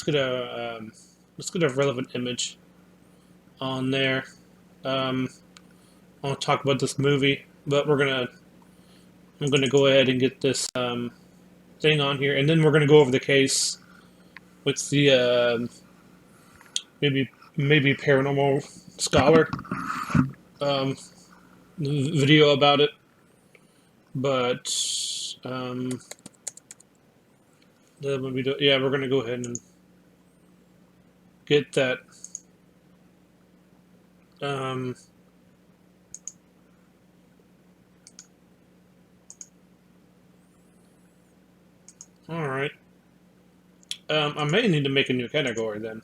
let's get a relevant image on there. Um, I want to talk about this movie, but I'm gonna go ahead and get this thing on here, and then we're gonna go over the case with the maybe paranormal scholar um, video about it. But um, yeah, we're gonna go ahead and get that. Um, all right. I may need to make a new category then.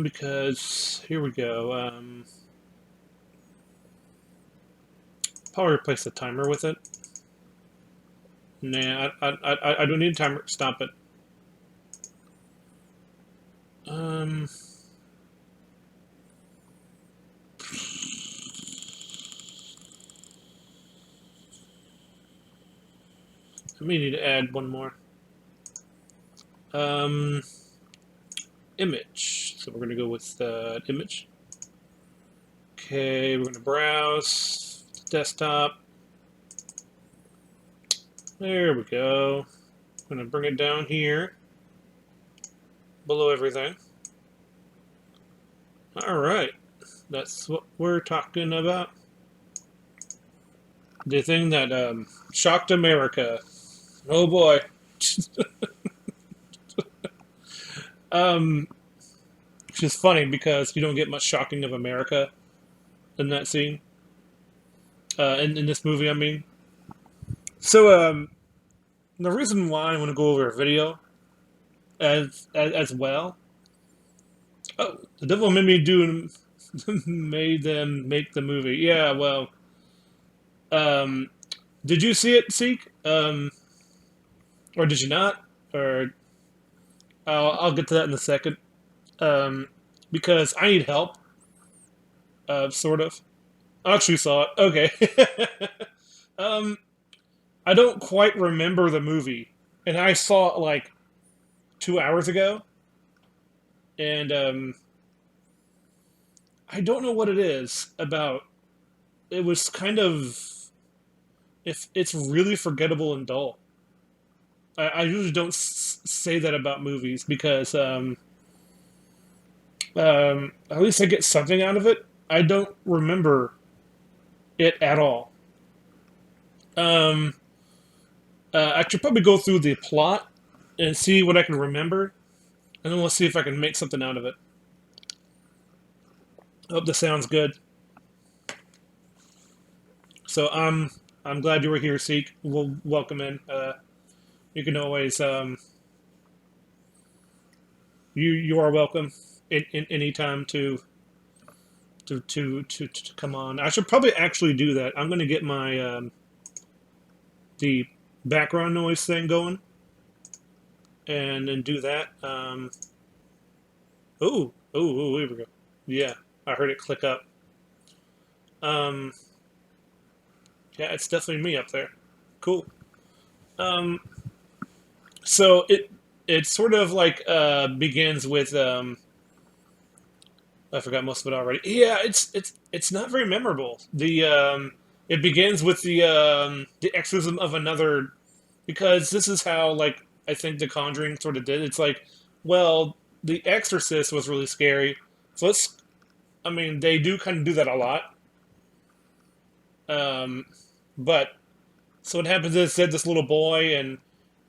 Because here we go. Probably replace the timer with it. Nah, I don't need a timer. Stop it. Um, I may need to add one more. Um, Image. So we're gonna go with image. Okay, we're gonna browse desktop. There we go. I'm gonna bring it down here, below everything. All right, that's what we're talking about. The thing that shocked America. Oh boy. um, which is funny because you don't get much shocking of America in that scene. In this movie, I mean. So the reason why I want to go over a video as well. Oh, the devil made me do made them make the movie. Yeah, well, um, did you see it, Seek? Or did you not? Or I'll get to that in a second. Um, because I need help, sort of. I actually saw it. Okay. um, I don't quite remember the movie, and I saw it like 2 hours ago, and I don't know what it is about. It was kind of if it's really forgettable and dull. I usually don't say that about movies because at least I get something out of it. I don't remember it at all. Um, I should probably go through the plot and see what I can remember, and then we'll see if I can make something out of it. Hope this sounds good. So I'm glad you were here, Seek. We'll welcome in. You can always you are welcome in any time to come on. I should probably actually do that. I'm going to get my the background noise thing going, and then do that. Here we go. Yeah, I heard it click up. Um, yeah, it's definitely me up there. Cool. Um, so it sort of like begins with I forgot most of it already. Yeah, it's not very memorable. The it begins with the exorcism of another, because this is how like I think the Conjuring sort of did. It's like, well, the Exorcist was really scary, so let's. I mean, they do kind of do that a lot. Um, but so what happens is said this little boy and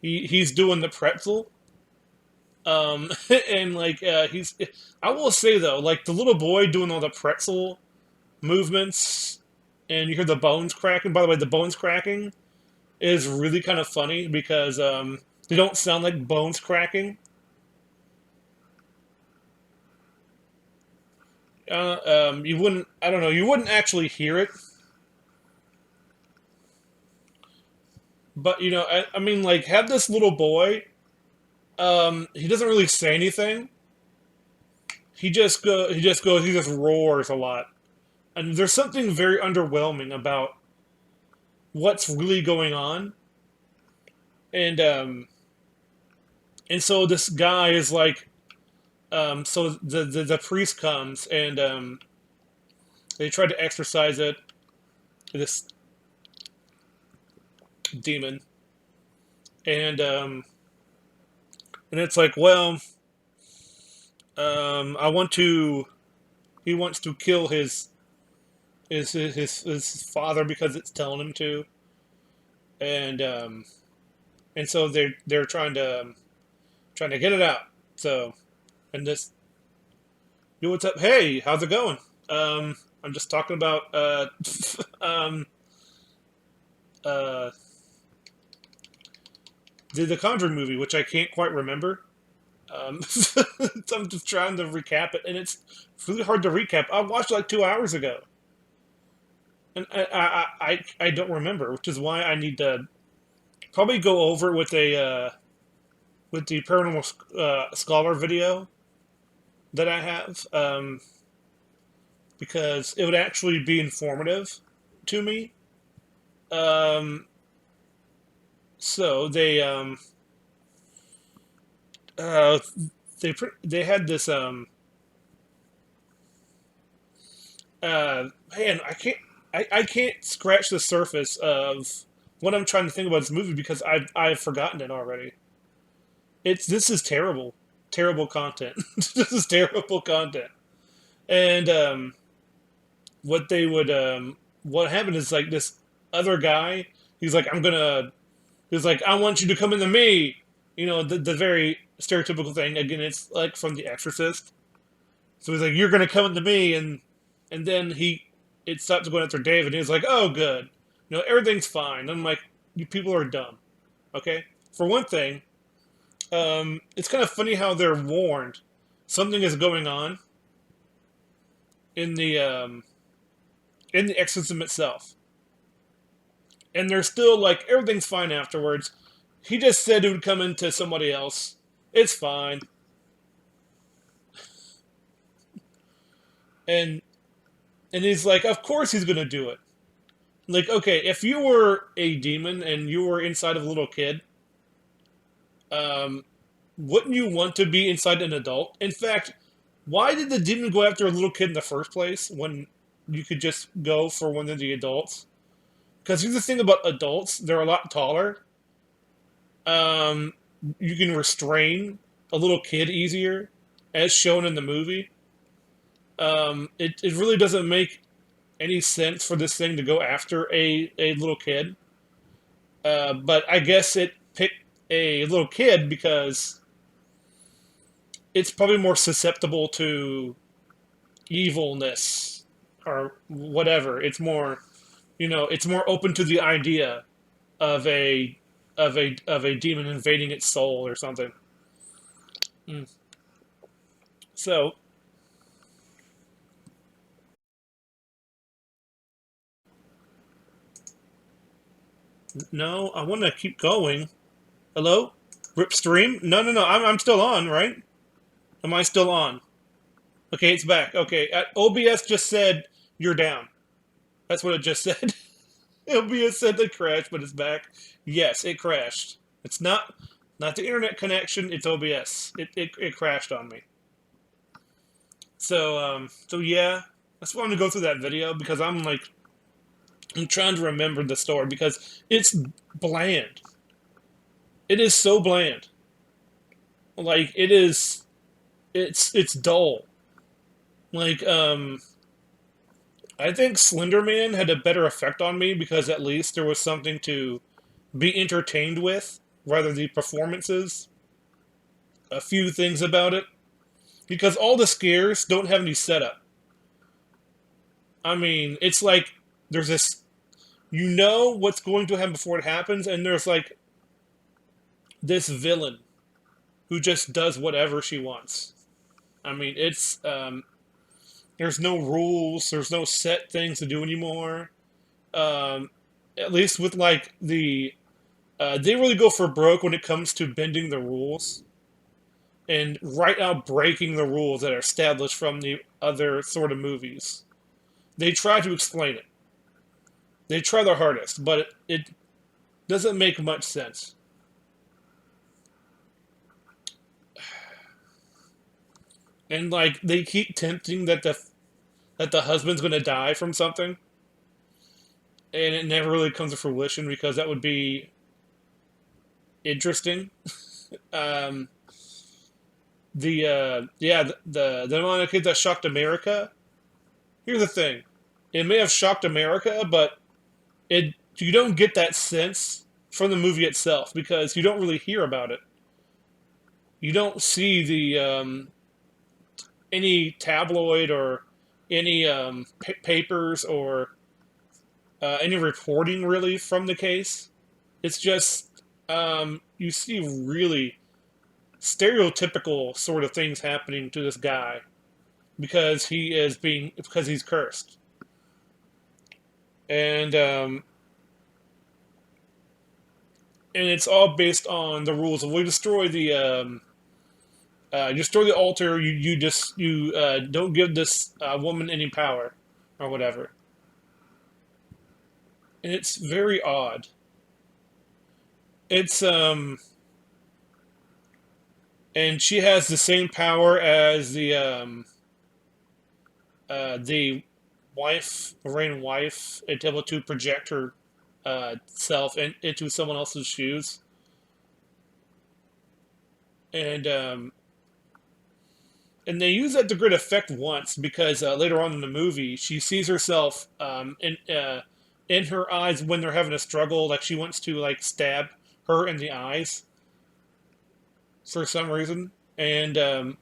he's doing the pretzel. And like he's, I will say though, like the little boy doing all the pretzel movements, and you hear the bones cracking. By the way, the bones cracking is really kind of funny because they don't sound like bones cracking. You wouldn't, I don't know, you wouldn't actually hear it, but you know, I mean, like, have this little boy. He doesn't really say anything. He just roars a lot, and there's something very underwhelming about what's really going on, and And so this guy is like, so the priest comes and they try to exorcise it, this demon, and it's like, well, I want to. He wants to kill his father because it's telling him to, and so they're trying to get it out. So and this, yo, what's up? Hey, how's it going? I'm just talking about um uh the Conjuring movie, which I can't quite remember. So I'm just trying to recap it, and it's really hard to recap. I watched it like 2 hours ago, and I don't remember, which is why I need to probably go over it with the paranormal scholar video that I have, because it would actually be informative to me. Um, so uh, they had this man, I can't scratch the surface of what I'm trying to think about this movie because I've forgotten it already. It's This is terrible, terrible content. This is terrible content. And what happened is like this other guy. He's like, He's like, I want you to come into me. You know, the very stereotypical thing. Again, it's like from The Exorcist. So he's like, you're gonna come into me, and then it stops going after David. And he's like, oh, good. You know, everything's fine. And I'm like, you people are dumb. Okay. For one thing, it's kind of funny how they're warned something is going on in the exorcism itself, and they're still like everything's fine afterwards. He just said it would come into somebody else. It's fine. And he's like, of course he's gonna do it. Like, okay, if you were a demon and you were inside of a little kid, um, wouldn't you want to be inside an adult? In fact, why did the demon go after a little kid in the first place when you could just go for one of the adults? Because here's the thing about adults, they're a lot taller. Um, you can restrain a little kid easier, as shown in the movie. It really doesn't make any sense for this thing to go after a little kid. But I guess it picked a little kid because it's probably more susceptible to evilness or whatever. It's more, it's more open to the idea of a demon invading its soul or something. Mm. So no, I want to keep going. Hello, Rip Stream? No, no, no. I'm still on, right? Am I still on? Okay, it's back. Okay, OBS just said you're down. That's what it just said. OBS said it crashed, but it's back. Yes, it crashed. It's not the internet connection. It's OBS. It crashed on me. So yeah, I just wanted to go through that video because I'm trying to remember the story because it's bland. It is so bland. Like it is, it's dull. Like I think Slender Man had a better effect on me because at least there was something to be entertained with, rather the performances. A few things about it because all the scares don't have any setup. I mean, it's like there's this, what's going to happen before it happens, and there's like this villain who just does whatever she wants. I mean, it's there's no rules, there's no set things to do anymore. Um, at least with like they really go for broke when it comes to bending the rules and right out breaking the rules that are established from the other sort of movies. They try to explain it. They try their hardest, but it doesn't make much sense. and like they keep tempting that the husband's going to die from something, and it never really comes to fruition because that would be interesting. Um, the amount of kids that shocked America. Here's the thing, it may have shocked America, but it you don't get that sense from the movie itself because you don't really hear about it. You don't see the any tabloid or any papers or any reporting really from the case. It's just you see really stereotypical sort of things happening to this guy because he's cursed, and and it's all based on the rules of we destroy the altar. You don't give this woman any power or whatever, and it's very odd. It's and she has the same power as the wife, Lorraine wife, is able to project her self into someone else's shoes, and and they use that to great effect once because later on in the movie she sees herself in her eyes when they're having a struggle, like she wants to like stab her in the eyes for some reason, and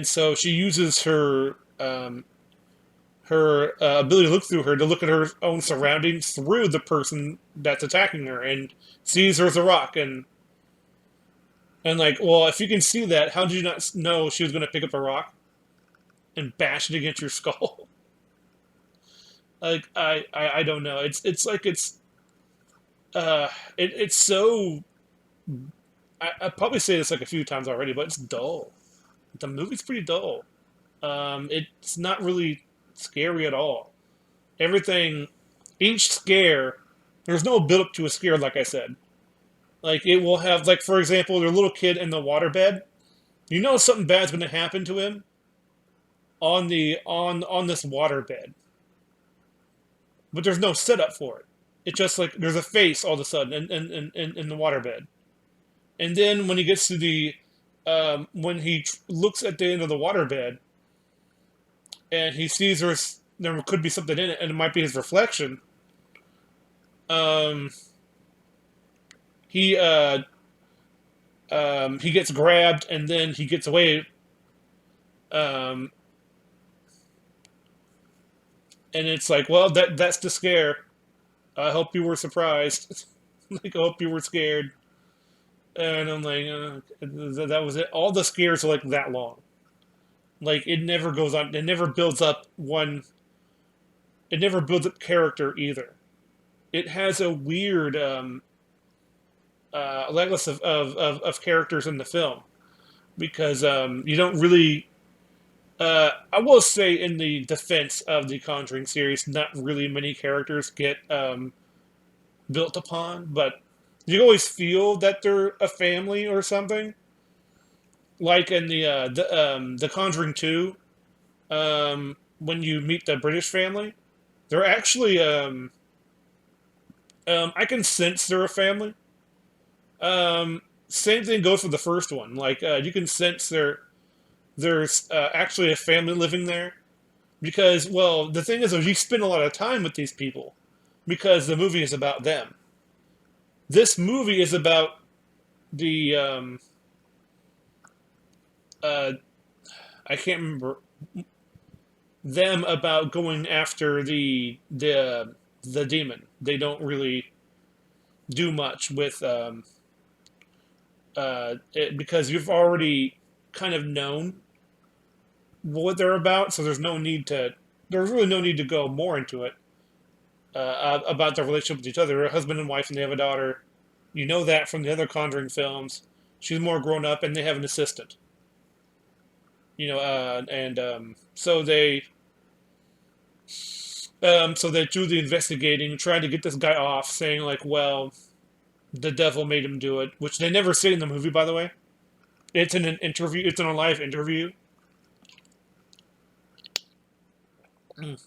so she uses her ability to look through her to look at her own surroundings through the person that's attacking her and sees her as a rock and like, well, if you can see that, how did you not know she was going to pick up a rock and bash it against your skull? Like I don't know. It's like uh it's so I probably say this like a few times already, but it's dull. The movie's pretty dull. It's not really scary at all. Everything, each scare, there's no build up to a scare. Like I said, like it will have, like for example, their little kid in the waterbed. You know something bad's going to happen to him on this waterbed, but there's no setup for it. It's just like there's a face all of a sudden in the waterbed, and then when he gets to the when he looks at the end of the waterbed and he sees there could be something in it, and it might be his reflection. Um, he he gets grabbed and then he gets away. Um, and it's like, well, that's the scare. I hope you were surprised. Like, I hope you were scared. And I'm like, that was it. All the scares are like that long. Like it never goes on. It never builds up one. It never builds up character either. It has a weird legacy of characters in the film because you don't really. I will say, in the defense of the Conjuring series, not really many characters get built upon, but you always feel that they're a family or something. Like in the Conjuring 2, when you meet the British family, they're actually I can sense they're a family. Same thing goes for the first one. Like you can sense there's actually a family living there because, well, the thing is, you spend a lot of time with these people because the movie is about them. This movie is about the uh, I can't remember them about going after the demon. They don't really do much with because you've already kind of known what they're about, so there's really no need to go more into it about their relationship with each other. They're a husband and wife, and they have a daughter. You know that from the other Conjuring films. She's more grown up, and they have an assistant. You know, and so they do the investigating, trying to get this guy off, saying like, well, the devil made him do it, which they never say in the movie, by the way. It's in an interview. It's in a live interview. Mm.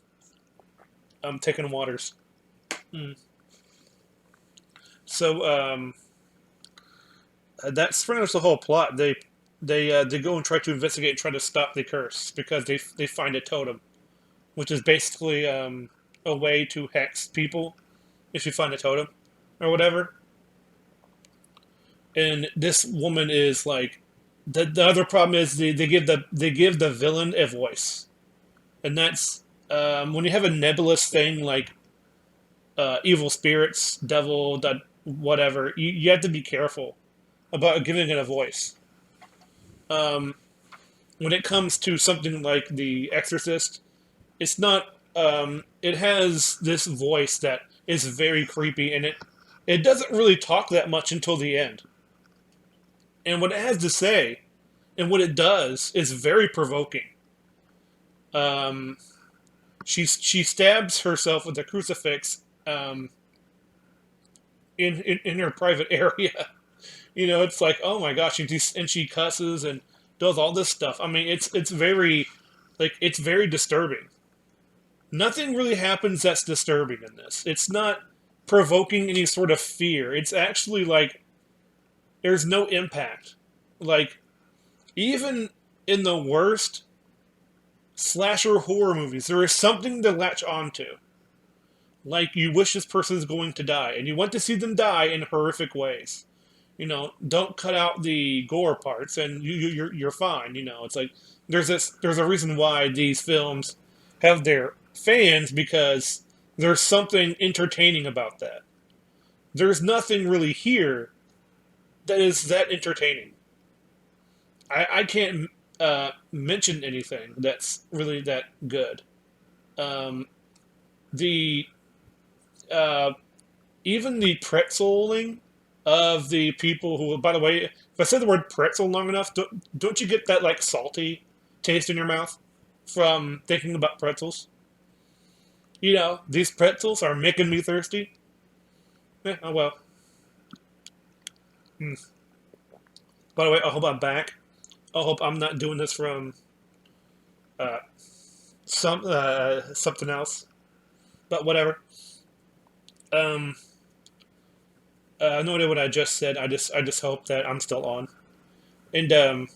I'm taking waters. Mm. So that's pretty much the whole plot. They go and try to investigate and try to stop the curse because they find a totem, which is basically a way to hex people if you find a totem or whatever. And this woman is like the other problem is they give the villain a voice, and that's when you have a nebulous thing like evil spirits, devil, that whatever. You have to be careful about giving it a voice. Um, when it comes to something like The Exorcist, it's not. It has this voice that is very creepy, and it doesn't really talk that much until the end. And what it has to say and what it does is very provoking. Um, she stabs herself with a crucifix in her private area. You know, it's like, oh my gosh, and she cusses and does all this stuff. I mean, it's very like it's very disturbing. Nothing really happens that's disturbing in this. It's not provoking any sort of fear. It's actually like there's no impact. Like even in the worst slasher horror movies, there is something to latch onto. Like you wish this person is going to die, and you want to see them die in horrific ways. You know, don't cut out the gore parts, and you're fine. You know, it's like there's a reason why these films have their fans because there's something entertaining about that. There's nothing really here that is that entertaining. I can't mention anything that's really that good. Um, the uh, even the pretzeling of the people who, by the way, if I say the word pretzel long enough, don't you get that like salty taste in your mouth from thinking about pretzels? You know, these pretzels are making me thirsty. Oh well. Mm. By the way, I hope I'm back. I hope I'm not doing this from uh, something else. But whatever. Um, no idea what I just said. I just hope that I'm still on. And yeah,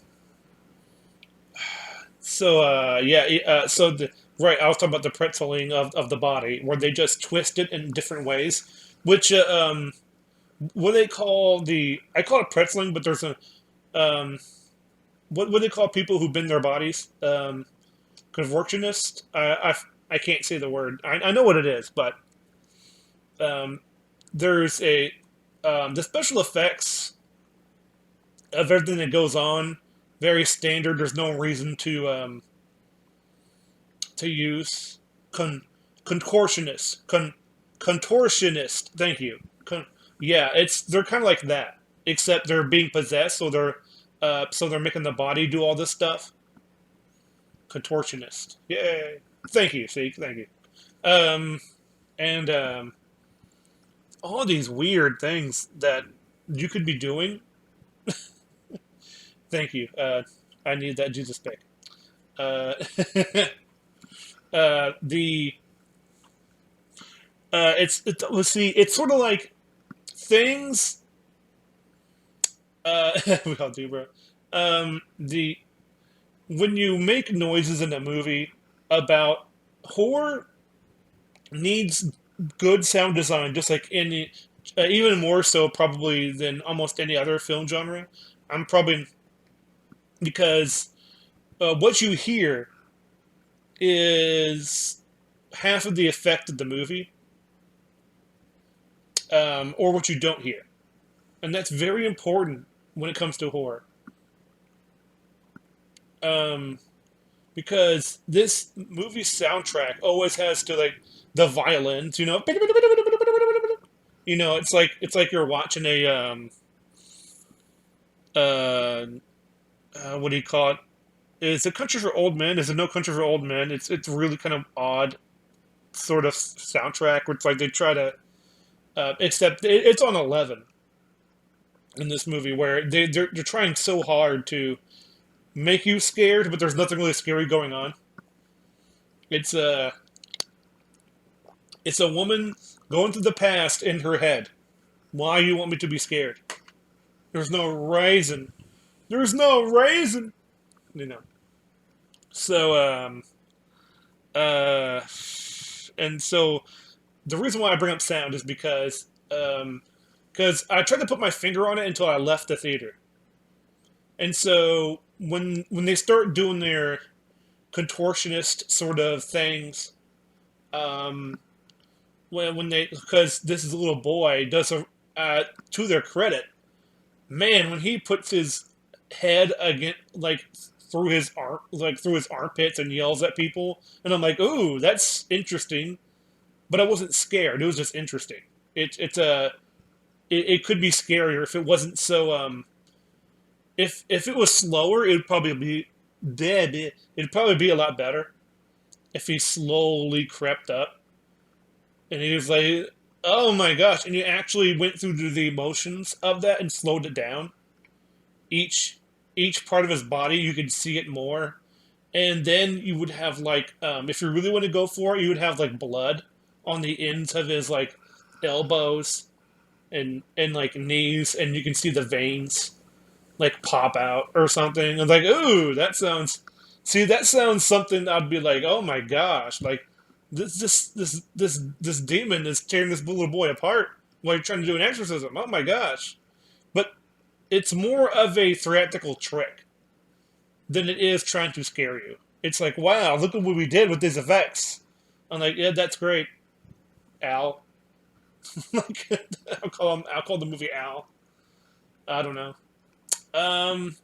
so right, I was talking about the pretzeling of the body, where they just twist it in different ways, which what they call the I call it pretzeling, but there's a um, what they call people who bend their bodies, contortionist. I can't say the word. I know what it is, but um, there's a the special effects of everything that goes on very standard. There's no reason to use con, contortionist. Contortionist. Thank you. Yeah, it's they're kind of like that, except they're being possessed, so they're making the body do all this stuff. Contortionist. Yay! Thank you, Seek. Thank you. Um, and all these weird things that you could be doing. Thank you. I need that Jesus pick. Uh, the let's see. It's sort of like things we all do, bro. The when you make noises in a movie about horror needs good sound design, just like any, even more so probably than almost any other film genre. I'm probably because what you hear is half of the effect of the movie, or what you don't hear, and that's very important when it comes to horror. Um, because this movie soundtrack always has to like the violins, you know, it's like you're watching a uh, what do you call it? Is it Country for Old Men? Is it No Country for Old Men? It's really kind of odd sort of soundtrack where it's like they try to except it's on 11, in this movie where they're trying so hard to make you scared, but there's nothing really scary going on. It's a it's a woman going through the past in her head. Why you want me to be scared? There's no reason. There's no reason. You know. So uh and so the reason why I bring up sound is because I tried to put my finger on it until I left the theater. And so when they start doing their contortionist sort of things, um, when they because this is a little boy does a to their credit, man, when he puts his head against like through his armpits and yells at people, and I'm like, ooh, that's interesting. But I wasn't scared. It was just interesting. It's a it could be scarier if it wasn't so if it was slower, it'd probably be dead. It'd probably be a lot better if he slowly crept up and he was like, "Oh my gosh!" And you actually went through the emotions of that and slowed it down. Each each part of his body, you could see it more, and then you would have like, if you really want to go for it, you would have like blood on the ends of his like elbows and like knees, and you can see the veins like pop out or something. And like, ooh, that sounds. See, that sounds something I'd be like, oh my gosh, like this demon is tearing this little boy apart while you're trying to do an exorcism. Oh my gosh! But it's more of a theatrical trick than it is trying to scare you. It's like, wow, look at what we did with these effects. I'm like, yeah, that's great, Al. Like, I'll call the movie Al. I don't know. Um,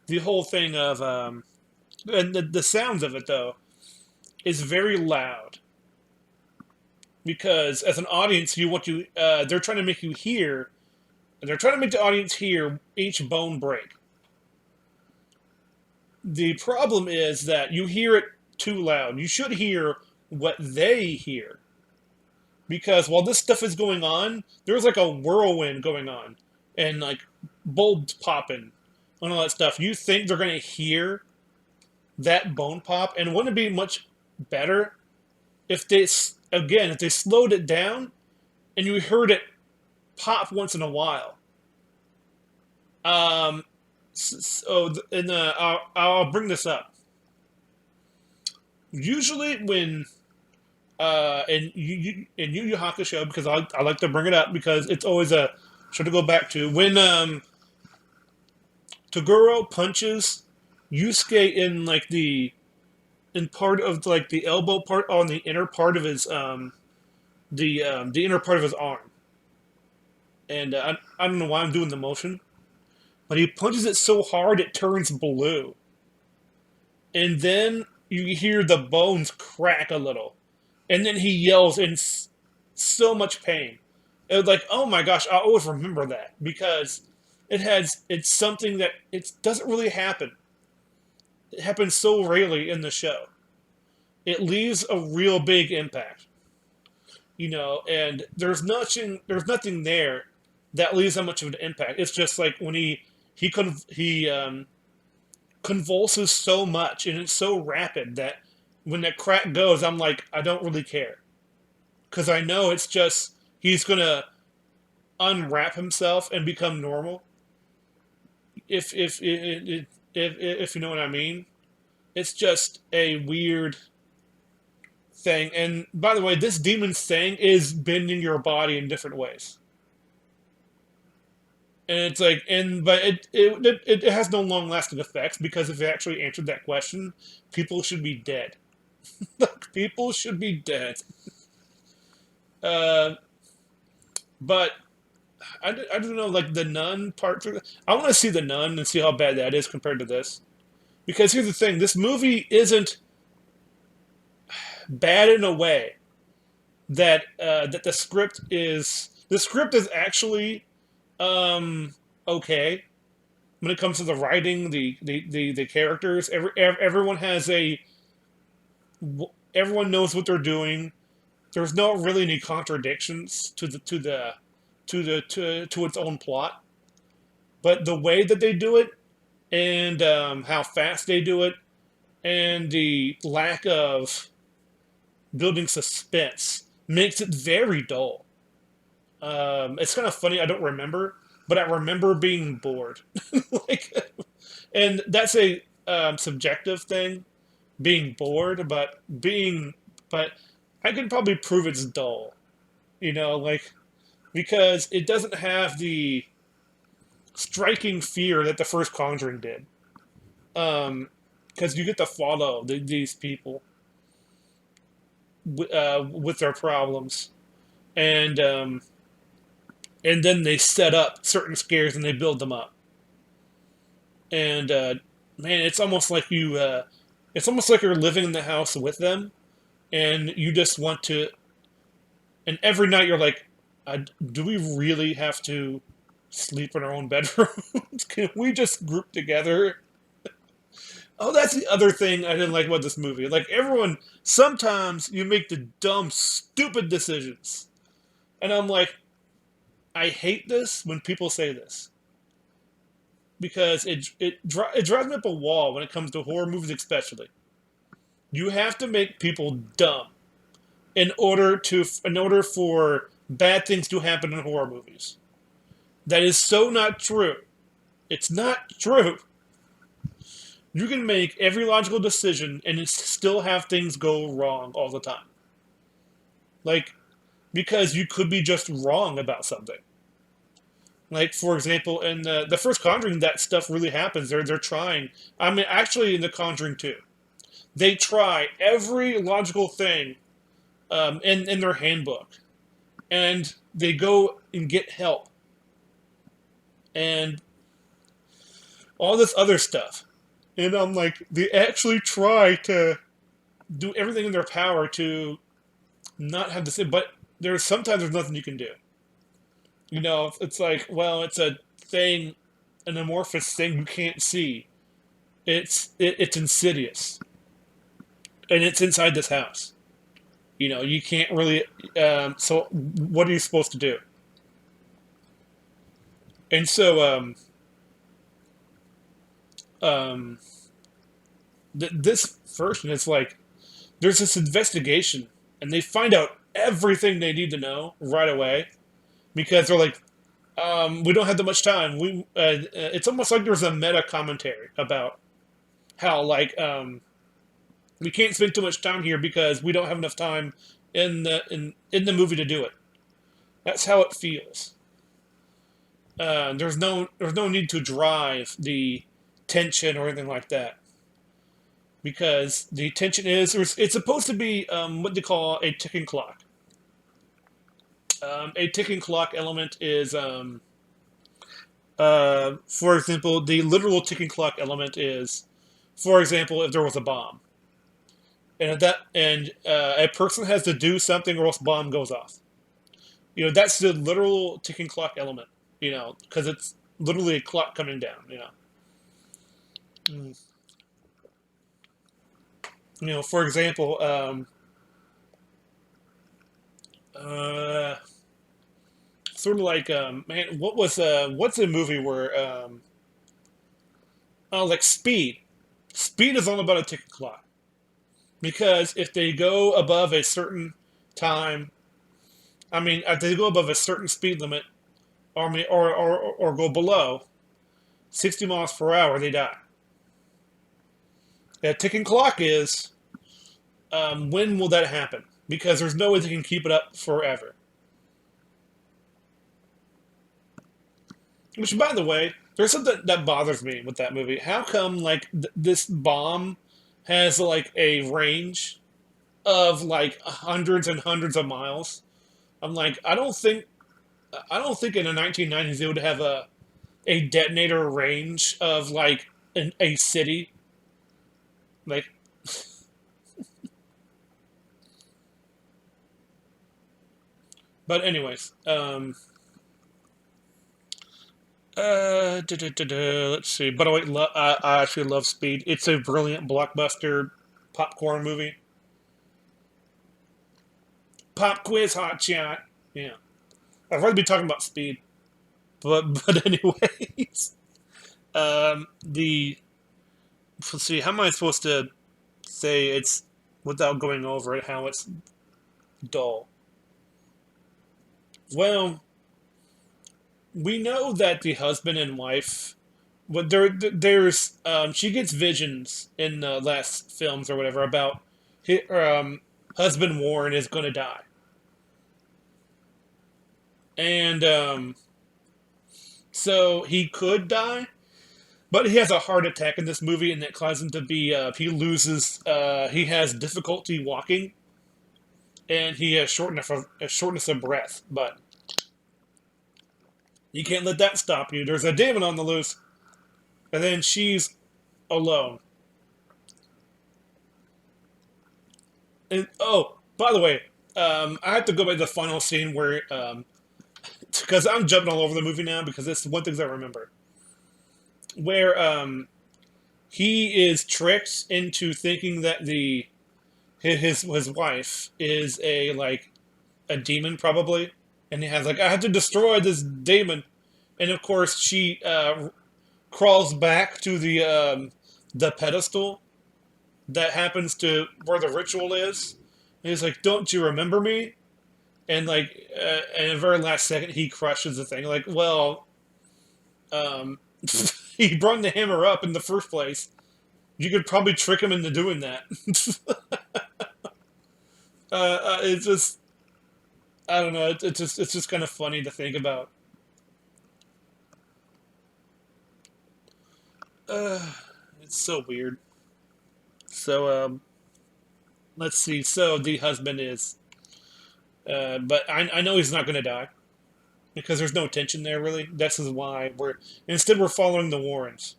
the whole thing of and the sounds of it though is very loud because as an audience you want to they're trying to make you hear they're trying to make the audience hear each bone break. The problem is that you hear it too loud. You should hear what they hear because while this stuff is going on, there's like a whirlwind going on and like bulbs popping and all that stuff. You think they're going to hear that bone pop, and wouldn't it be much better if they again if they slowed it down and you heard it pop once in a while? Um, so and I'll bring this up. Usually when in Yu Yu Hakusho, because I like to bring it up because it's always a show to go back to when Toguro punches Yusuke in like in part of like the elbow part on the inner part of his the inner part of his arm, and I don't know why I'm doing the motion, but he punches it so hard it turns blue, and then you hear the bones crack a little, and then he yells in so much pain. It was like, oh my gosh, I always remember that because it's something that it doesn't really happen. It happens so rarely in the show. It leaves a real big impact, and there's nothing there that leaves that much of an impact. It's just like when he convulses so much and it's so rapid that when that crack goes, I'm like, I don't really care because I know it's just he's gonna unwrap himself and become normal. If you know what I mean, it's just a weird thing. And by the way, this demon's thing is bending your body in different ways. And it's like, but it has no long lasting effects because if it actually answered that question, people should be dead. Like, people should be dead. Uh, but I don't know, like the nun part. I want to see the nun and see how bad that is compared to this. Because here's the thing: this movie isn't bad in a way that the script is actually okay when it comes to the writing, the characters. Everyone has everyone knows what they're doing. There's not really any contradictions to its own plot. but the way that they do it and how fast they do it and the lack of building suspense makes it very dull. It's kind of funny. I don't remember, but I remember being bored. like, and that's a subjective thing, being bored, but I can probably prove it's dull. Like because it doesn't have the striking fear that the first Conjuring did. Because you get to follow these people with their problems, and and then they set up certain scares and they build them up. And man, it's almost like you're living in the house with them, and you just want to. And every night you're like, do we really have to sleep in our own bedrooms? Can we just group together? Oh, that's the other thing I didn't like about this movie. Like everyone, sometimes you make the dumb, stupid decisions, and I'm like, I hate this when people say this because it drives me up a wall when it comes to horror movies, especially. You have to make people dumb in order for bad things to happen in horror movies. That is so not true. It's not true. You can make every logical decision and still have things go wrong all the time. Like because you could be just wrong about something. Like for example, in the first Conjuring, that stuff really happens. They're trying. I mean, actually, in the Conjuring 2, they try every logical thing in their handbook, and they go and get help and all this other stuff. And I'm like, they actually try to do everything in their power to not have this, but there's nothing you can do. It's like, well, it's a thing, an amorphous thing you can't see. It's insidious, and it's inside this house. You can't really. So what are you supposed to do? And so um, this version is like there's this investigation, and they find out everything they need to know right away because they're like, we don't have that much time. It's almost like there's a meta commentary about how we can't spend too much time here because we don't have enough time in the movie to do it. That's how it feels. There's no need to drive the tension or anything like that because the tension is it's supposed to be what they call a ticking clock. A ticking clock element is for example, the literal ticking clock element is, for example, if there was a bomb, and a person has to do something or else bomb goes off. That's the literal ticking clock element. Because it's literally a clock coming down. Mm. For example, uh, sort of like man, what's a movie where oh, like Speed. Speed is all about a ticking clock because if they go above a certain time, I mean, if they go above a certain speed limit, or go below 60 miles per hour, they die. That ticking clock is when will that happen? Because there's no way they can keep it up forever. Which, by the way, there's something that bothers me with that movie. How come like this bomb has like a range of like hundreds and hundreds of miles? I'm like, I don't think in the 1990s they would have a detonator range of like a city. Like, but anyways, let's see. But I actually love Speed. It's a brilliant blockbuster popcorn movie. Pop quiz hot shot. Yeah, I'd rather be talking about Speed. but anyways, the let's see, how am I supposed to say it's without going over it? How it's dull? Well, we know that the husband and wife, but there's she gets visions in the last films or whatever about husband Warren is going to die, and so he could die, but he has a heart attack in this movie, and that causes him to be he loses he has difficulty walking, and he has shortness of breath, but you can't let that stop you. There's a demon on the loose, and then she's alone. And oh, by the way, I have to go back to the final scene where, because I'm jumping all over the movie now because it's one thing I remember, where he is tricked into thinking that the his wife is a like a demon probably, and he has like I have to destroy this demon, and of course she crawls back to the pedestal that happens to where the ritual is. And he's like, "Don't you remember me?" And like, in the very last second, he crushes the thing. Like, well, um, he brought the hammer up in the first place. You could probably trick him into doing that. It's just, I don't know. It's just kind of funny to think about. Uh, it's so weird. So, let's see. So the husband is, but I know he's not going to die because there's no tension there really. This is why we're instead we're following the Warrens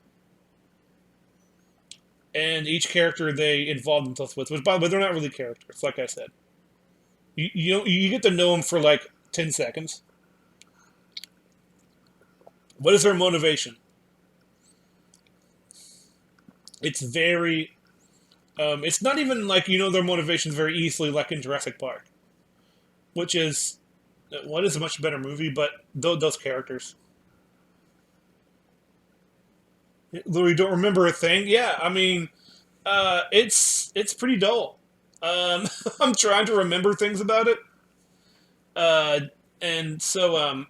and each character they involve themselves with. Which by the way, they're not really characters. Like I said, you get to know them for like 10 seconds. What is their motivation? It's very. It's not even like you know their motivations very easily, like in Jurassic Park, which is what is a much better movie. But those characters, literally don't remember a thing. Yeah, I mean, it's pretty dull. I'm trying to remember things about it, uh, and so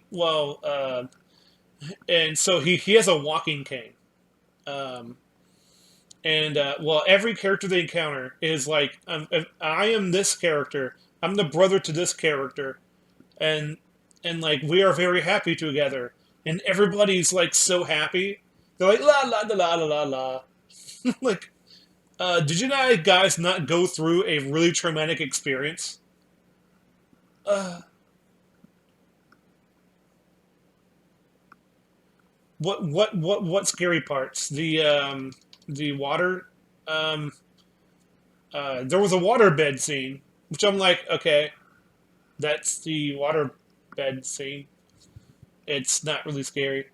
and so he has a walking cane. Um, and well, every character they encounter is like, I am this character. I'm the brother to this character, and like we are very happy together, and everybody's like so happy. They're like la la la la la la la. Like, did you guys not go through a really traumatic experience? Uh, what scary parts? The water. Um, there was a waterbed scene, which I'm like, okay, that's the waterbed scene. It's not really scary,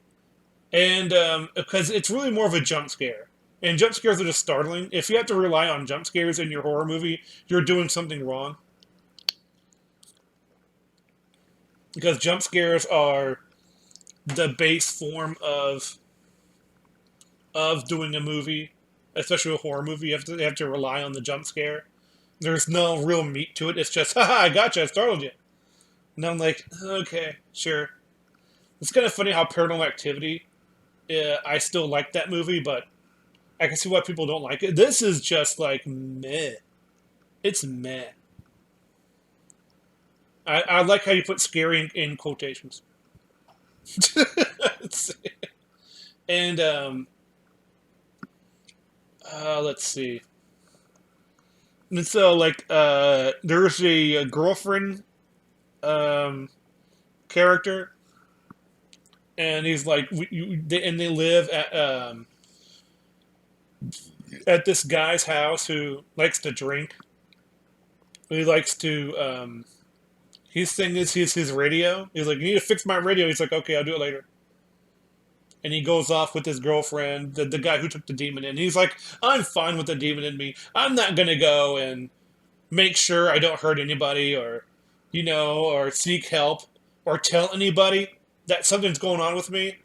and because it's really more of a jump scare. And jump scares are just startling. If you have to rely on jump scares in your horror movie, you're doing something wrong. Because jump scares are the base form of doing a movie, especially a horror movie. You have to rely on the jump scare. There's no real meat to it. It's just, haha, I gotcha, I startled you. And I'm like, okay, sure. It's kind of funny how Paranormal Activity, I still like that movie, but I can see why people don't like it. This is just like meh. It's meh. I like how you put scary in quotations. And let's see. And so like there's a girlfriend um, character, and he's like, and they live at this guy's house who likes to drink. He likes to. His thing is his radio. He's like, you need to fix my radio. He's like, okay, I'll do it later. And he goes off with his girlfriend, the guy who took the demon in. He's like, I'm fine with the demon in me. I'm not gonna go and make sure I don't hurt anybody or, or seek help or tell anybody that something's going on with me,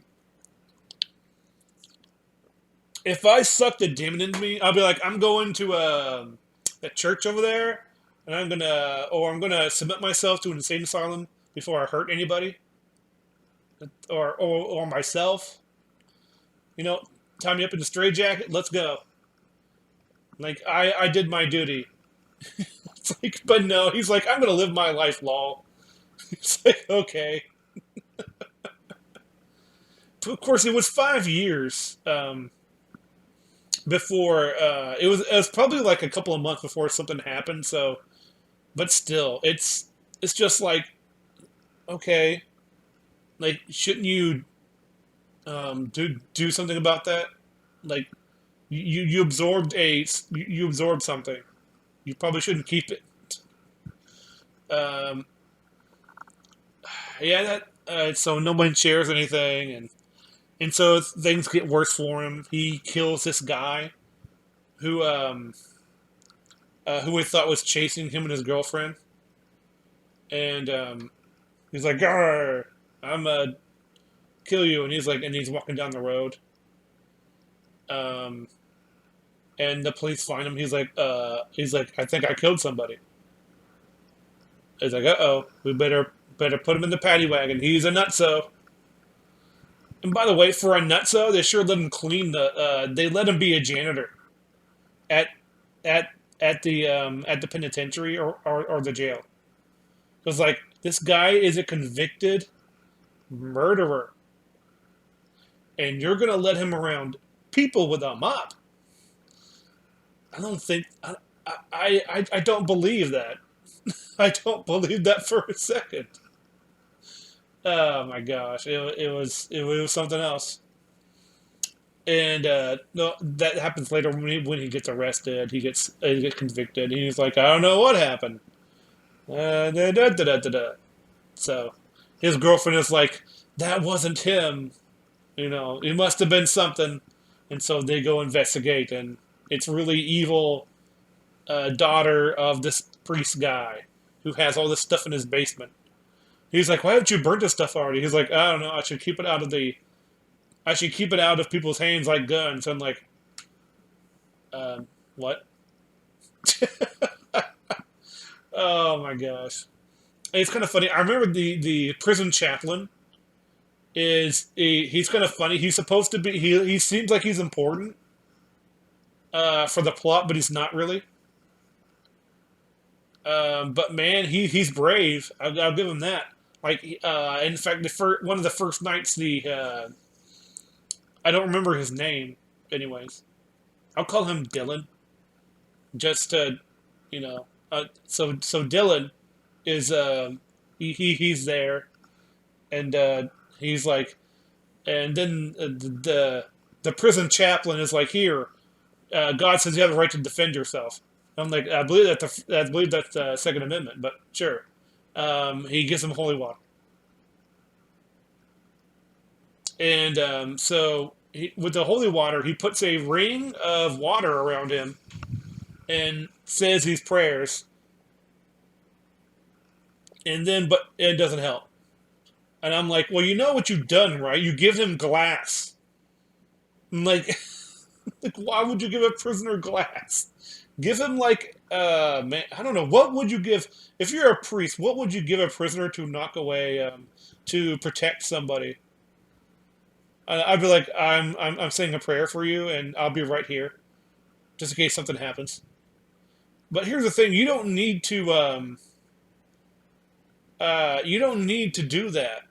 if I suck the demon into me, I'll be like, I'm going to a church over there, and I'm gonna submit myself to an insane asylum before I hurt anybody, or myself. You know, tie me up in a straitjacket. Let's go. Like I did my duty. It's like, but no, he's like, I'm gonna live my life, lol. It's like, okay. Of course, it was 5 years before it was probably like a couple of months before something happened. So, but still, it's just like, okay, like shouldn't you do something about that? Like you absorbed you absorbed something. You probably shouldn't keep it. Um, yeah, that so no one shares anything, and so things get worse for him. He kills this guy who who we thought was chasing him and his girlfriend, and he's like, "Grr, I'm kill you," and he's walking down the road, um, and the police find him. He's like, I think I killed somebody. He's like, uh-oh, we better put him in the paddy wagon. He's a nutso. And by the way, for a nutso, they sure let him clean they let him be a janitor at at at the penitentiary or the jail. It was like, this guy is a convicted murderer, and you're gonna let him around people with a mop. I don't think I don't believe that. I don't believe that for a second. Oh my gosh, it was something else. And no, that happens later when he gets arrested. He gets convicted. And he's like, I don't know what happened. Da, da, da, da, da, da. So his girlfriend is like, that wasn't him. You know, it must have been something. And so they go investigate, and it's really evil daughter of this priest guy who has all this stuff in his basement. He's like, why haven't you burnt this stuff already? He's like, I don't know. I should keep it out of people's hands like guns. I'm like, what? Oh my gosh. It's kind of funny. I remember the prison chaplain he's kind of funny. He's supposed to be he seems like he's important for the plot, but he's not really. But man, he's brave. I'll give him that. Like, in fact, one of the first nights, I don't remember his name. Anyways, I'll call him Dylan. Just you know, so Dylan is he's there, and he's like, and then the prison chaplain is like, here, God says you have the right to defend yourself. I'm like, I believe that's the Second Amendment, but sure. He gives him holy water, and with the holy water, he puts a ring of water around him and says these prayers, and then but it doesn't help. And I'm like, well, you know what you've done, right? You give him glass. I'm like, like, why would you give a prisoner glass? Give him like, man, I don't know. What would you give if you're a priest? What would you give a prisoner to knock away, to protect somebody? I'd be like, I'm saying a prayer for you, and I'll be right here, just in case something happens. But here's the thing: you don't need to do that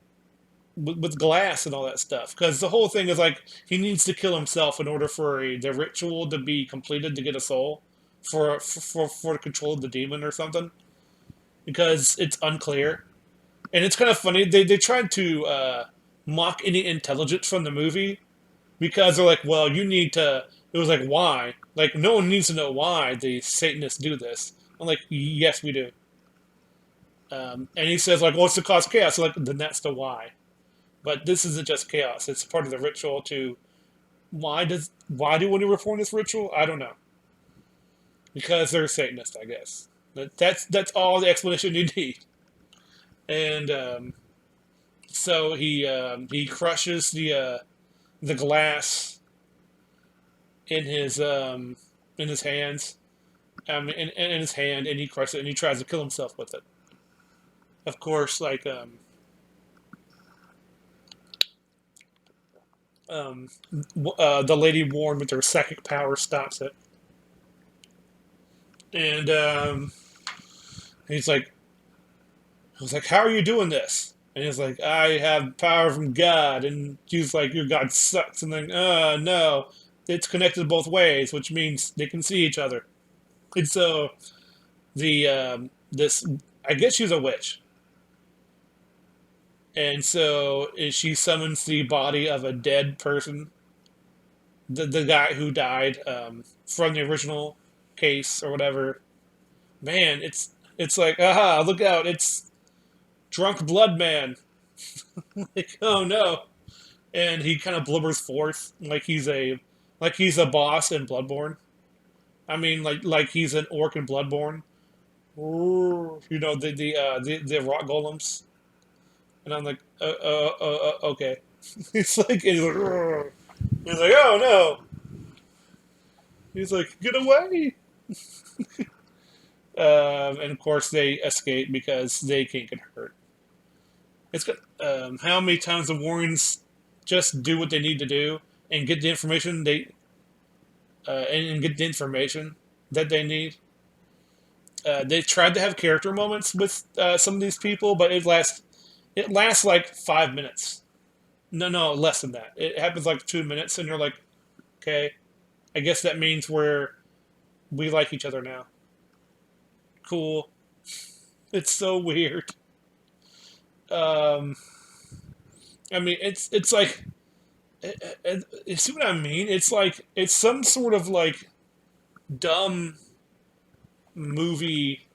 with glass and all that stuff, because the whole thing is like he needs to kill himself in order for the ritual to be completed to get a soul for the control of the demon or something, because it's unclear. And it's kind of funny, they tried to mock any intelligence from the movie, because they're like, well, you need to, it was like, why, like, no one needs to know why the Satanists do this. I'm like, yes, we do. And he says like, well, it's to cause chaos. So like, then that's the why. But this isn't just chaos. It's part of the ritual to. Why do we want to perform this ritual? I don't know. Because they're Satanists, I guess. That's all the explanation you need. And So he crushes the glass in his hands, in his hand, and he crushes it, and he tries to kill himself with it. Of course, like um, the lady Warren with her psychic power stops it, and he's like, I was like, "How are you doing this?" And he's like, "I have power from God." And she's like, "Your God sucks." And then, no, it's connected both ways, which means they can see each other. And so the this, I guess she's a witch, and so she summons the body of a dead person, the guy who died from the original case or whatever. Man, it's like, aha, look out, it's drunk blood man. Like, oh no. And he kind of blubbers forth like he's a boss in Bloodborne. I mean, like he's an orc in Bloodborne. You know the rock golems, and I'm like, okay. He's like, oh no. He's like, get away. And of course they escape because they can't get hurt. It's got how many times the Warrens just do what they need to do and get the information and get the information that they need. They tried to have character moments with some of these people, but it lasts like 5 minutes. No, less than that. It happens like 2 minutes, and you're like, okay, I guess that means we like each other now. Cool. It's so weird. Um, I mean, it's like, you see what I mean? It's like it's some sort of like dumb movie.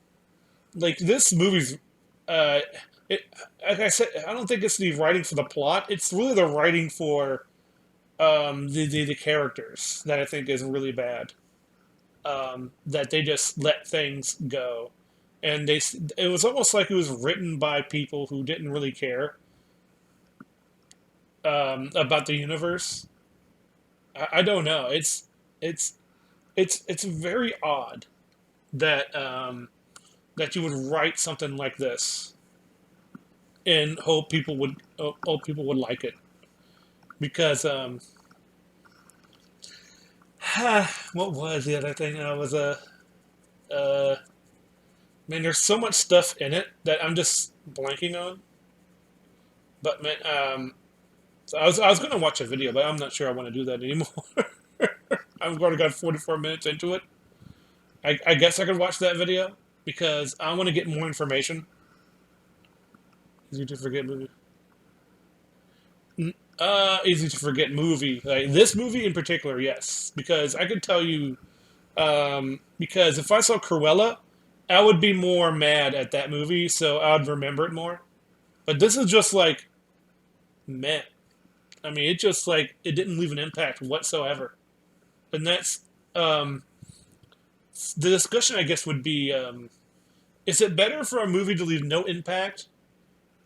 Like this movie's, uh, it like I said, I don't think it's the writing for the plot. It's really the writing for the characters that I think is really bad. That they just let things go, and it was almost like it was written by people who didn't really care about the universe. I don't know. It's it's very odd that that you would write something like this and hope people would like it because what was the other thing I was uh man, there's so much stuff in it that I'm just blanking on. But man, so I was gonna watch a video, but I'm not sure I want to do that anymore. I've already got 44 minutes into it. I guess I could watch that video because I want to get more information. Easy to forget movie. Easy to forget movie. Like this movie in particular, yes, because I could tell you. Because if I saw Cruella, I would be more mad at that movie, so I'd remember it more. But this is just like, meh. I mean, it just like it didn't leave an impact whatsoever. And that's um, the discussion. I guess would be: is it better for a movie to leave no impact,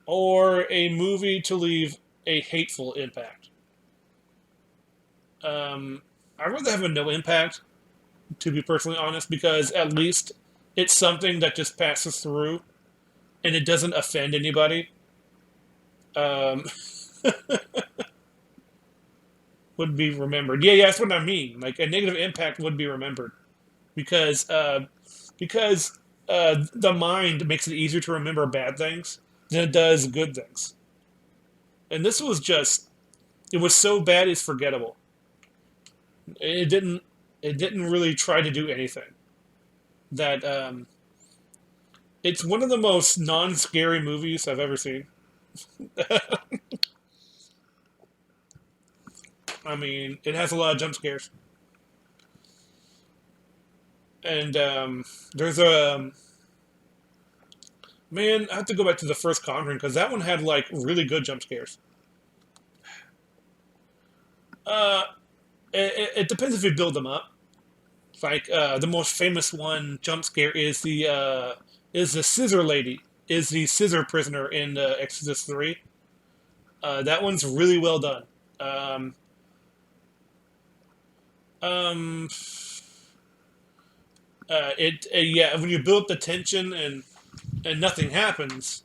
or a movie to leave a hateful impact? I'd rather have a no impact, to be personally honest, because at least it's something that just passes through and it doesn't offend anybody. Um, would be remembered. Yeah, that's what I mean. Like a negative impact would be remembered because because the mind makes it easier to remember bad things than it does good things. And this was just it was so bad it's forgettable. It didn't it didn't really try to do anything. That it's one of the most non-scary movies I've ever seen. I mean, it has a lot of jump scares, and there's a man. I have to go back to the first Conjuring because that one had like really good jump scares. Uh, it depends if you build them up. Like the most famous one jump scare is the scissor lady, is the scissor prisoner in Exorcist 3. That one's really well done. Um, um, yeah, when you build up the tension and nothing happens,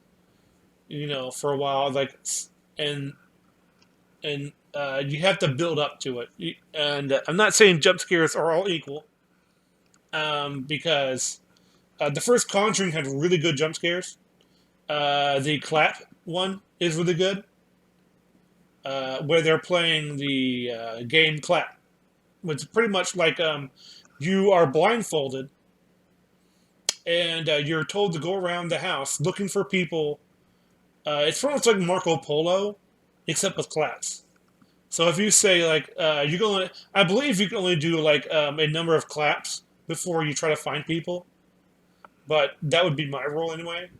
for a while, like, and you have to build up to it. And I'm not saying jump scares are all equal, because the first Conjuring had really good jump scares. The clap one is really good, where they're playing the game clap, which is pretty much like, you are blindfolded and you're told to go around the house looking for people. It's pretty much like Marco Polo, except with claps. So if you say, like, you can only, I believe you can only do like, a number of claps before you try to find people, but that would be my rule anyway.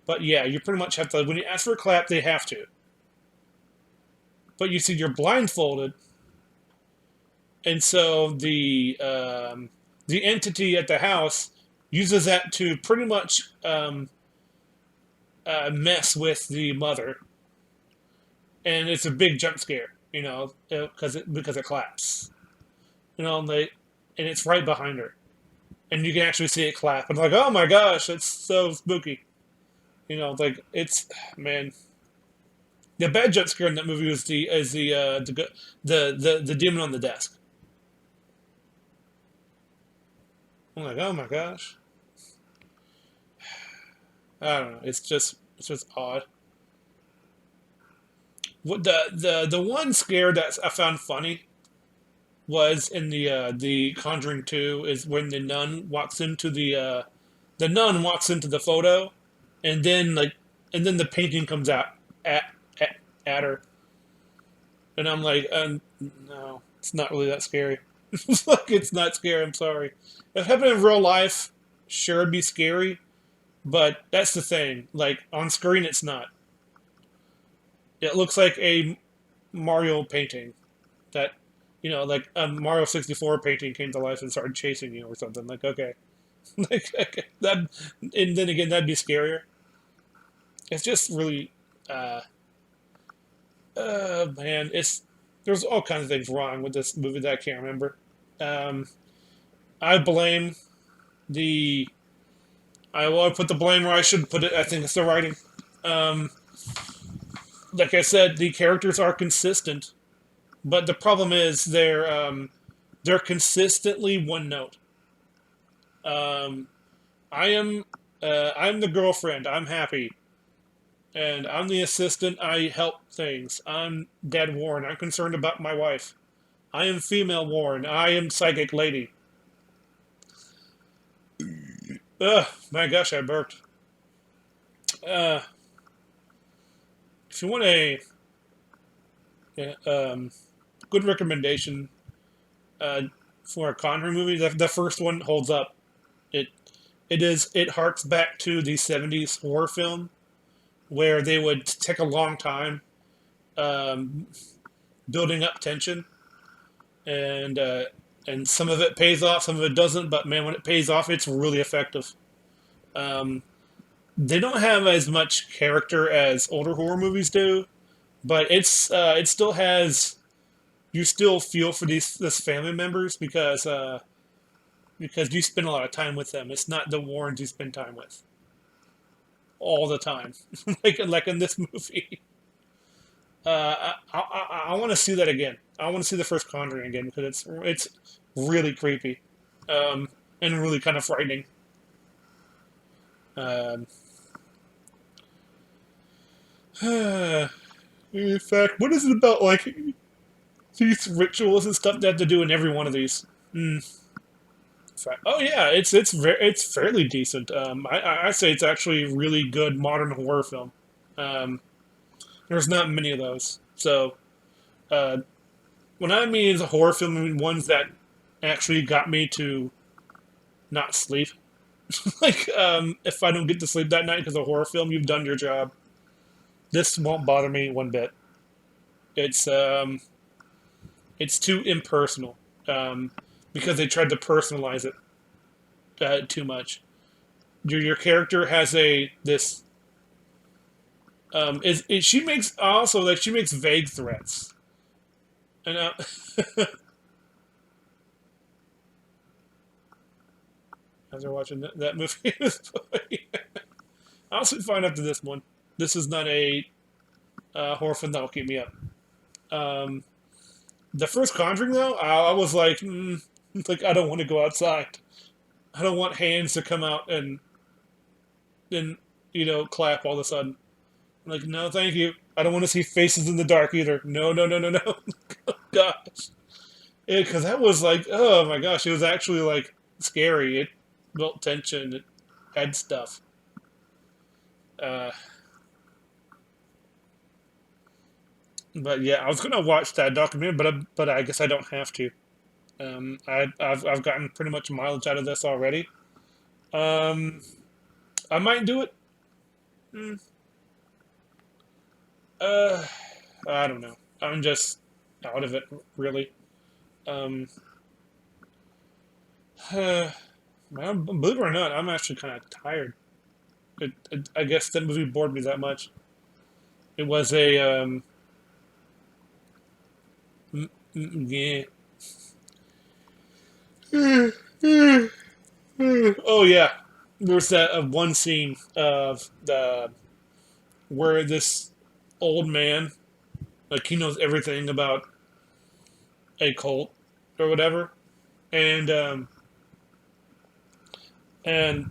But yeah, you pretty much have to, when you ask for a clap, they have to. But you see, you're blindfolded, and so the entity at the house uses that to pretty much, mess with the mother, and it's a big jump scare, because it claps, and it's right behind her, and you can actually see it clap, and like, oh my gosh, it's so spooky, like, it's, man. The bad jump scare in that movie was the demon on the desk. I'm like, oh my gosh, I don't know, it's just odd. What the one scare that I found funny was in the Conjuring 2 is when the nun walks into the photo, and then, like, the painting comes out at at, at her, and I'm like, no, it's not really that scary. Like, it's not scary. I'm sorry. If it happened in real life, sure, it'd be scary, but that's the thing. Like, on screen, it's not. It looks like a Mario painting that, like a Mario 64 painting came to life and started chasing you or something. Like, okay. Like, okay, that, and then again, that'd be scarier. It's just really, uh, man, there's all kinds of things wrong with this movie that I can't remember. Um, I blame the, I will put the blame where I should put it. I think it's the writing. Um, like I said, the characters are consistent, but the problem is they're consistently one note. Um, I'm the girlfriend. I'm happy, and I'm the assistant. I help things. I'm Dad Warren. I'm concerned about my wife. I am female Warren. I am psychic lady. Ugh, my gosh, I burped. Uh, if you want a, good recommendation, uh, for a Conjuring movie, the first one holds up. It it harks back to the '70s horror film where they would take a long time, um, building up tension, and some of it pays off, some of it doesn't. But man, when it pays off, it's really effective. Um, they don't have as much character as older horror movies do, but it still has, you still feel for these this family members, because you spend a lot of time with them. It's not the Warrens you spend time with all the time, like in this movie. I want to see that again. I want to see the first Conjuring again because it's really creepy, and really kind of frightening. Um, in fact, what is it about, like, these rituals and stuff they have to do in every one of these? Hmm. Oh yeah, it's fairly decent. I say it's actually a really good modern horror film. Um, there's not many of those. So, uh, when I mean a horror film, I mean ones that actually got me to not sleep. Like, if I don't get to sleep that night because of a horror film, you've done your job. This won't bother me one bit. It's it's too impersonal, because they tried to personalize it, too much. Your character has a this Is she makes also like she makes vague threats, and as we're watching that movie, I also find after this one, this is not a horror film that will keep me up. Um, the first Conjuring though, I was like, like I don't want to go outside. I don't want hands to come out and then clap all of a sudden. I'm like, no, thank you. I don't want to see faces in the dark either. No, no, no, no, no. Gosh, because that was like, oh my gosh, it was actually like scary. It built tension. It had stuff. Uh, but yeah, I was gonna watch that documentary, but I guess I don't have to. I've gotten pretty much mileage out of this already. Um, I might do it. Mm, uh, I don't know. I'm just out of it, really. Um, well, believe it or not, I'm actually kind of tired. I guess that movie bored me that much. It was a yeah. Oh yeah, there's that one scene of the where this old man, like he knows everything about a cult or whatever, and um, and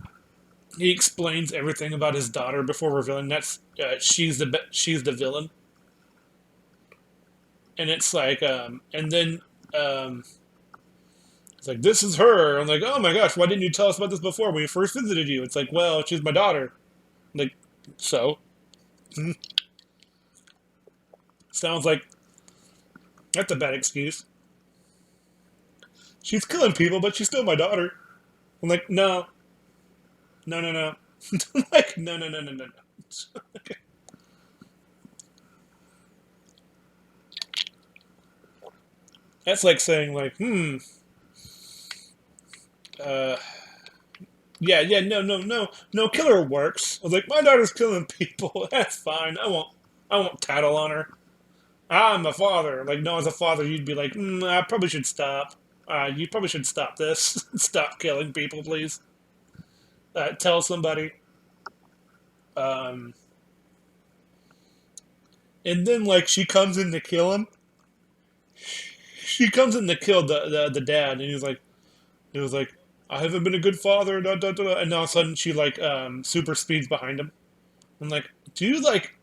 he explains everything about his daughter before revealing that's she's the villain, and it's like and then um, it's like this is her. I'm like, oh my gosh, why didn't you tell us about this before when we first visited you? It's like, well, she's my daughter. I'm like, so sounds like that's a bad excuse. She's killing people, but she's still my daughter. I'm like, no, no, no, no. I'm like, no, no, no, no, no, no. Okay. That's like saying like, uh, yeah, yeah, no, no, no, no. Killer works. I was like, my daughter's killing people. That's fine. I won't tattle on her. I'm a father. Like, no, as a father, you'd be like, I probably should stop. You probably should stop this. Stop killing people, please. Tell somebody. Um, and then like she comes in to kill him. She comes in to kill the dad, and he was like, I haven't been a good father. Da, da, da, da. And all of a sudden, she like super speeds behind him. I'm like, do you like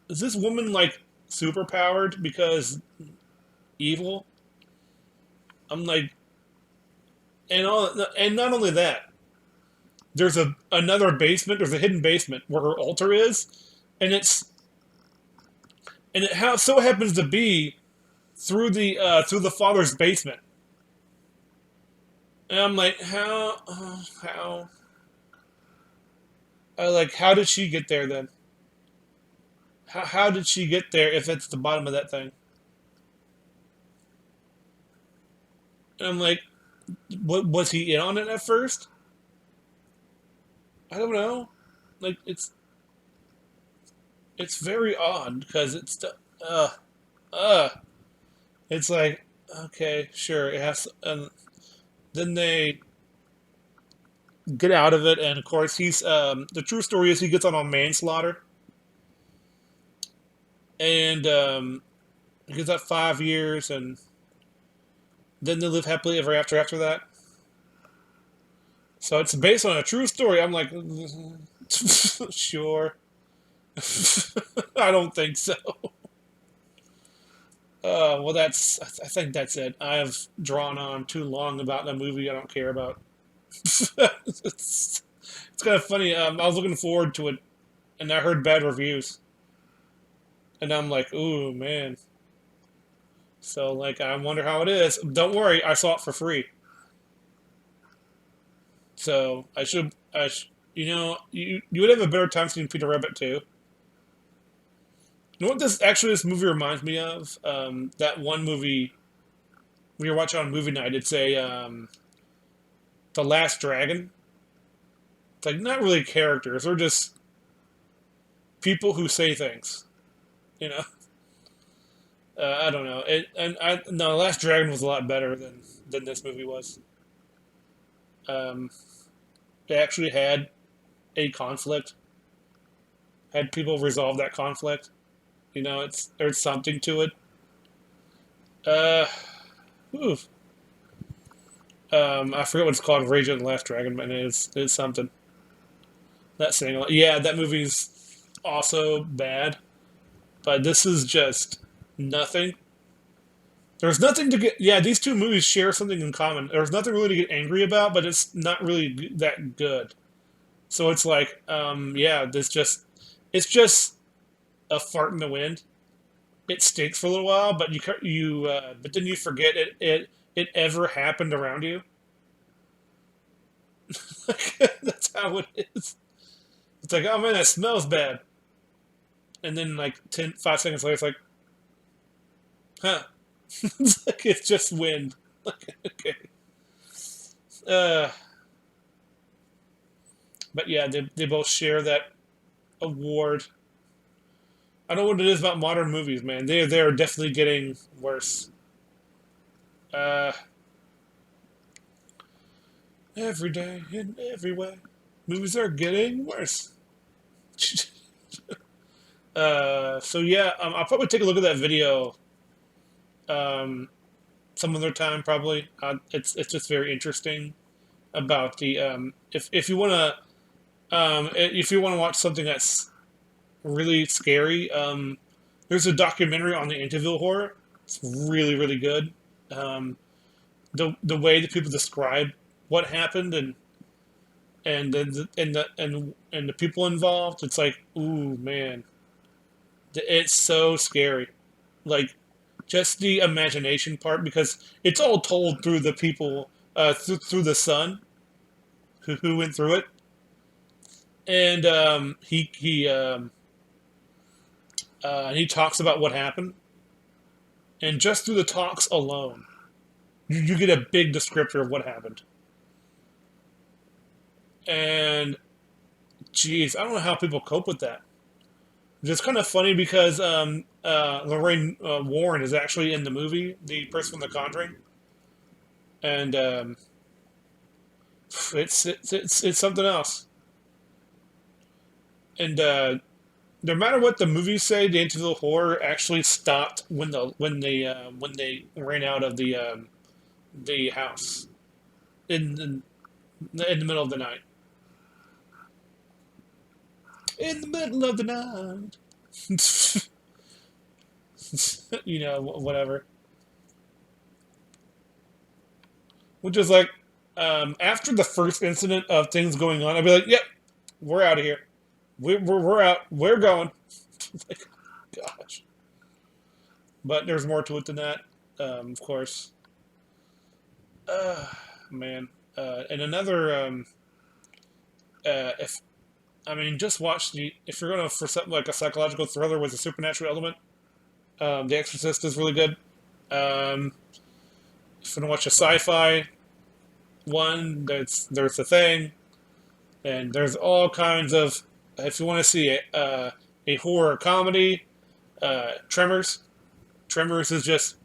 is this woman like super powered because evil? I'm like, and not only that, there's another basement. There's a hidden basement where her altar is, and so happens to be through the father's basement. And I'm like, how how did she get there then? How did she get there if it's the bottom of that thing? And I'm like, what was he in on it at first? I don't know. Like it's very odd because uh uh it's like okay sure it has and then they get out of it and of course he's the true story is he gets on manslaughter and he gets out 5 years and then they live happily ever after that. So it's based on a true story. I'm like, sure. I don't think so. Well, I think that's it. I've drawn on too long about a movie I don't care about. It's kind of funny. I was looking forward to it, and I heard bad reviews, and I'm like, ooh man. So like, I wonder how it is. Don't worry, I saw it for free, so I should. You would have a better time seeing Peter Rabbit too. You know what this movie reminds me of? That one movie we were watching on movie night. It's a The Last Dragon. It's like not really characters. They're just people who say things. You know, I don't know. No, Last Dragon was a lot better than this movie was. Um, they actually had a conflict, had people resolve that conflict. You know, there's something to it. Uh, oof. I forget what it's called. Rage of the Last Dragon, but it's something. That single, yeah, that movie's also bad, but this is just nothing. There's nothing to get. Yeah, these two movies share something in common. There's nothing really to get angry about, but it's not really that good. So it's like, yeah, it's just a fart in the wind. It stinks for a little while, but but then you forget it ever happened around you. That's how it is. It's like, oh man, that smells bad, and then like 5 seconds later, it's like, huh? It's like it's just wind. Like, okay. Uh, but yeah, they both share that award. I don't know what it is about modern movies, man. They're definitely getting worse. Uh, every day in every way, movies are getting worse. So yeah, I'll probably take a look at that video um, some other time. Probably, it's just very interesting about the if you want to if you want to watch something that's really scary. There's a documentary on the Interville horror. It's really really good. Um, the way that people describe what happened and the people involved, it's like, ooh man, it's so scary. Like just the imagination part because it's all told through the people through the son who went through it, and he talks about what happened, and just through the talks alone, you get a big descriptor of what happened. And geez, I don't know how people cope with that. It's kind of funny because Lorraine Warren is actually in the movie, the person from The Conjuring, and it's something else. And no matter what the movies say, the Into the Horror actually stopped when they ran out of the house in in the middle of the night. In the middle of the night, whatever. Which is like, after the first incident of things going on, I'd be like, "Yep, we're out of here. We're out. We're going." Like, gosh. But there's more to it than that, of course. Uh, man. And another, if I mean, just watch the. If you're gonna for something like a psychological thriller with a supernatural element, The Exorcist is really good. Um, if you're gonna watch a sci-fi one, there's the thing, and there's all kinds of. If you want to see a horror comedy, Tremors. Tremors is just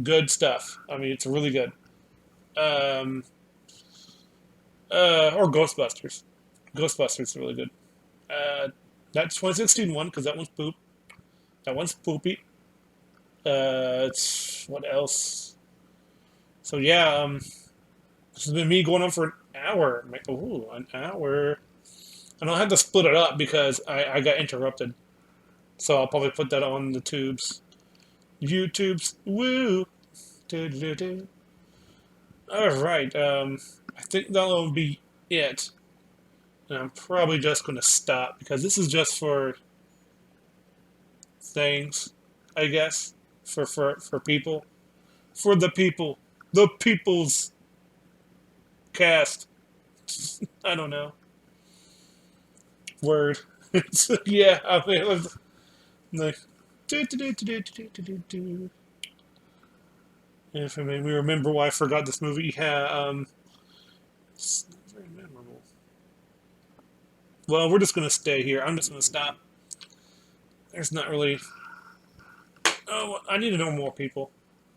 good stuff. I mean, it's really good. Um, or Ghostbusters. Ghostbusters is really good. That 2016 one because that one's poop. That one's poopy. What else? So yeah, this has been me going on for an hour. I'm like, ooh, an hour. And I'll have to split it up because I got interrupted. So I'll probably put that on the tubes. YouTube's woo. Do. All right. I think that'll be it. And I'm probably just going to stop because this is just for things, I guess, for people, for the people's cast. I don't know. Word. Yeah, I mean, it was like. If I mean, we remember why I forgot this movie. Yeah, it's not very memorable. Well, we're just gonna stay here. I'm just gonna stop. there's not really. Oh, I need to know more people.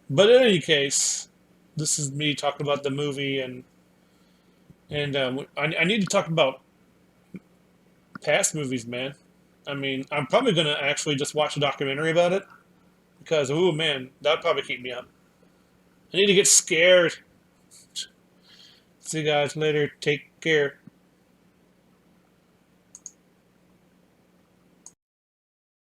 But in any case, this is me talking about the movie, and I need to talk about past movies, man. I mean, I'm probably gonna actually just watch a documentary about it because, oh man, that'd probably keep me up. I need to get scared. See you guys later. Take care.